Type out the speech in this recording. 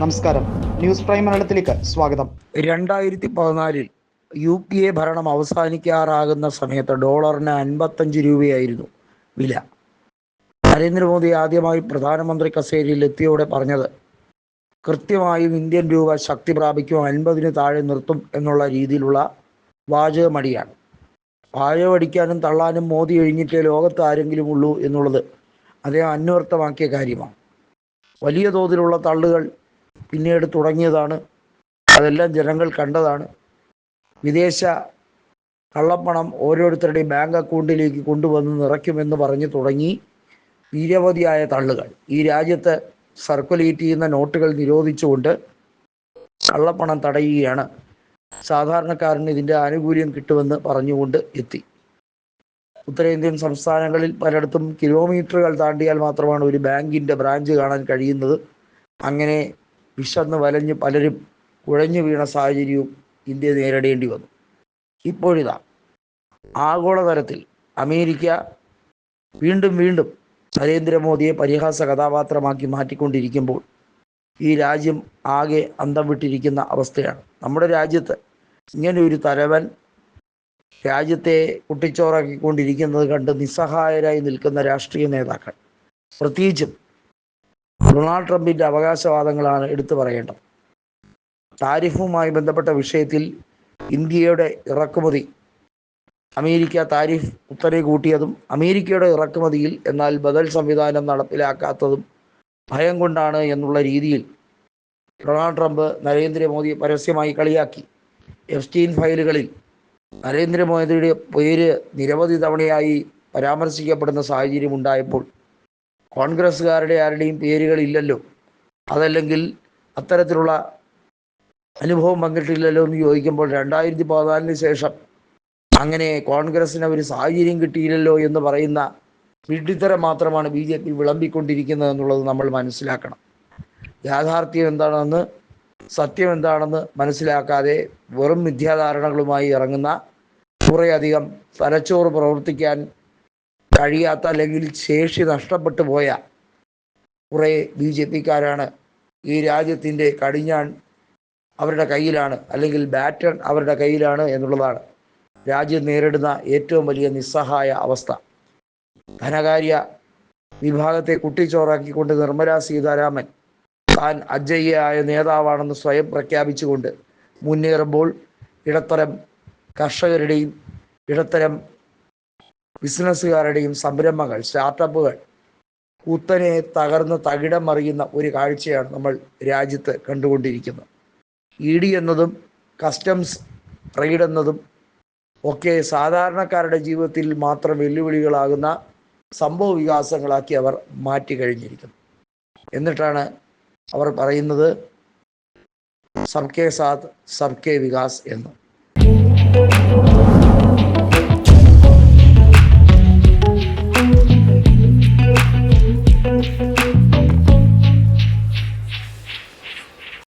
നമസ്കാരം, news prime മലയാളത്തിലേക്ക് സ്വാഗതം. 2014 UPA ഭരണം അവസാനിക്കാറാകുന്ന സമയത്ത് ഡോളറിന് 55 രൂപയായിരുന്നു വില. നരേന്ദ്രമോദി ആദ്യമായി പ്രധാനമന്ത്രി കസേരയിൽ എത്തിയോടെ പറഞ്ഞത് കൃത്യമായും ഇന്ത്യൻ രൂപ ശക്തി പ്രാപിക്കും, 50-ന് താഴെ നിർത്തും എന്നുള്ള രീതിയിലുള്ള വാചകമടിയാണ്. വാചകമടിക്കാനും തള്ളാനും മോദി കഴിഞ്ഞിട്ടേ ലോകത്ത് ആരെങ്കിലും ഉള്ളൂ എന്നുള്ളത് അദ്ദേഹം അന്വർത്ഥമാക്കിയ കാര്യമാണ്. വലിയ തോതിലുള്ള തള്ളുകൾ പിന്നീട് തുടങ്ങിയതാണ്. അതെല്ലാം ജനങ്ങൾ കണ്ടതാണ്. വിദേശ കള്ളപ്പണം ഓരോരുത്തരുടെയും ബാങ്ക് അക്കൗണ്ടിലേക്ക് കൊണ്ടുവന്ന് നിറയ്ക്കുമെന്ന് പറഞ്ഞു തുടങ്ങി നിരവധിയായ തള്ളുകൾ. ഈ രാജ്യത്ത് സർക്കുലേറ്റ് ചെയ്യുന്ന നോട്ടുകൾ നിരോധിച്ചുകൊണ്ട് കള്ളപ്പണം തടയുകയാണ്, സാധാരണക്കാരന് ഇതിൻ്റെ ആനുകൂല്യം കിട്ടുമെന്ന് പറഞ്ഞുകൊണ്ട് എത്തി. ഉത്തരേന്ത്യൻ സംസ്ഥാനങ്ങളിൽ പലയിടത്തും കിലോമീറ്ററുകൾ താണ്ടിയാൽ മാത്രമാണ് ഒരു ബാങ്കിൻ്റെ ബ്രാഞ്ച് കാണാൻ കഴിയുന്നത്. അങ്ങനെ വിശന്ന് വലഞ്ഞ് പലരും കുഴഞ്ഞു വീണ സാഹചര്യവും ഇന്ത്യ നേരിടേണ്ടി വന്നു. ഇപ്പോഴിതാ ആഗോളതലത്തിൽ അമേരിക്ക വീണ്ടും നരേന്ദ്രമോദിയെ പരിഹാസ കഥാപാത്രമാക്കി മാറ്റിക്കൊണ്ടിരിക്കുമ്പോൾ ഈ രാജ്യം ആകെ അന്തം വിട്ടിരിക്കുന്ന അവസ്ഥയാണ്. നമ്മുടെ രാജ്യത്ത് ഇങ്ങനെ ഒരു തലവൻ രാജ്യത്തെ കുട്ടിച്ചോറാക്കിക്കൊണ്ടിരിക്കുന്നത് കണ്ട് നിസ്സഹായരായി നിൽക്കുന്ന രാഷ്ട്രീയ നേതാക്കൾ, പ്രത്യേകിച്ചും ഡൊണാൾഡ് ട്രംപിൻ്റെ അവകാശവാദങ്ങളാണ് എടുത്തു പറയേണ്ടത്. താരിഫുമായി ബന്ധപ്പെട്ട വിഷയത്തിൽ ഇന്ത്യയുടെ ഇറക്കുമതി അമേരിക്ക താരിഫ് കുത്തനെ കൂട്ടിയതും അമേരിക്കയുടെ ഇറക്കുമതിയിൽ എന്നാൽ ബദൽ സംവിധാനം നടപ്പിലാക്കാത്തതും ഭയം കൊണ്ടാണ് എന്നുള്ള രീതിയിൽ ഡൊണാൾഡ് ട്രംപ് നരേന്ദ്രമോദിയെ പരസ്യമായി കളിയാക്കി. എഫ്സ്റ്റീൻ ഫയലുകളിൽ നരേന്ദ്രമോദിയുടെ പേര് നിരവധി തവണയായി പരാമർശിക്കപ്പെടുന്ന സാഹചര്യം ഉണ്ടായപ്പോൾ കോൺഗ്രസ്സുകാരുടെ ആരുടെയും പേരുകളില്ലല്ലോ, അതല്ലെങ്കിൽ അത്തരത്തിലുള്ള അനുഭവം പങ്കിട്ടില്ലല്ലോ എന്ന് ചോദിക്കുമ്പോൾ 2014 ശേഷം അങ്ങനെ കോൺഗ്രസ്സിന് ഒരു സാഹചര്യം കിട്ടിയില്ലല്ലോ എന്ന് പറയുന്ന വിഡ്ഢിത്തരം മാത്രമാണ് BJP വിളമ്പിക്കൊണ്ടിരിക്കുന്നത് എന്നുള്ളത് നമ്മൾ മനസ്സിലാക്കണം. യാഥാർത്ഥ്യം എന്താണെന്ന്, സത്യം എന്താണെന്ന് മനസ്സിലാക്കാതെ വെറും മിഥ്യാധാരണകളുമായി ഇറങ്ങുന്ന കുറേയധികം തലച്ചോറ് പ്രവർത്തിക്കാൻ കഴിയാത്ത അല്ലെങ്കിൽ ശേഷി നഷ്ടപ്പെട്ടു പോയ കുറേ BJPക്കാരാണ്. ഈ രാജ്യത്തിൻ്റെ കടിഞ്ഞാൺ അവരുടെ കയ്യിലാണ്, അല്ലെങ്കിൽ ബാറ്റൺ അവരുടെ കയ്യിലാണ് എന്നുള്ളതാണ് രാജ്യം നേരിടുന്ന ഏറ്റവും വലിയ നിസ്സഹായ അവസ്ഥ. ധനകാര്യ വിഭാഗത്തെ കുട്ടിച്ചോറാക്കിക്കൊണ്ട് നിർമ്മലാ സീതാരാമൻ താൻ അജയ്യായ നേതാവാണെന്ന് സ്വയം പ്രഖ്യാപിച്ചുകൊണ്ട് മുന്നേറുമ്പോൾ ഇടത്തരം കർഷകരുടെയും ഇടത്തരം ബിസിനസ്സുകാരുടെയും സംരംഭങ്ങൾ, സ്റ്റാർട്ടപ്പുകൾ കുത്തനെ തകർന്ന് തകിടം മറിയുന്ന ഒരു കാഴ്ചയാണ് നമ്മൾ രാജ്യത്ത് കണ്ടുകൊണ്ടിരിക്കുന്നത്. ED എന്നതും കസ്റ്റംസ് റെയ്ഡ് എന്നതും ഒക്കെ സാധാരണക്കാരുടെ ജീവിതത്തിൽ മാത്രം വെല്ലുവിളികളാകുന്ന സംഭവ വികാസങ്ങളാക്കി അവർ മാറ്റിക്കഴിഞ്ഞിരിക്കുന്നു. എന്നിട്ടാണ് അവർ പറയുന്നത് സബ്കെ സാത്ത് സബ്കെ വികാസ് എന്ന്.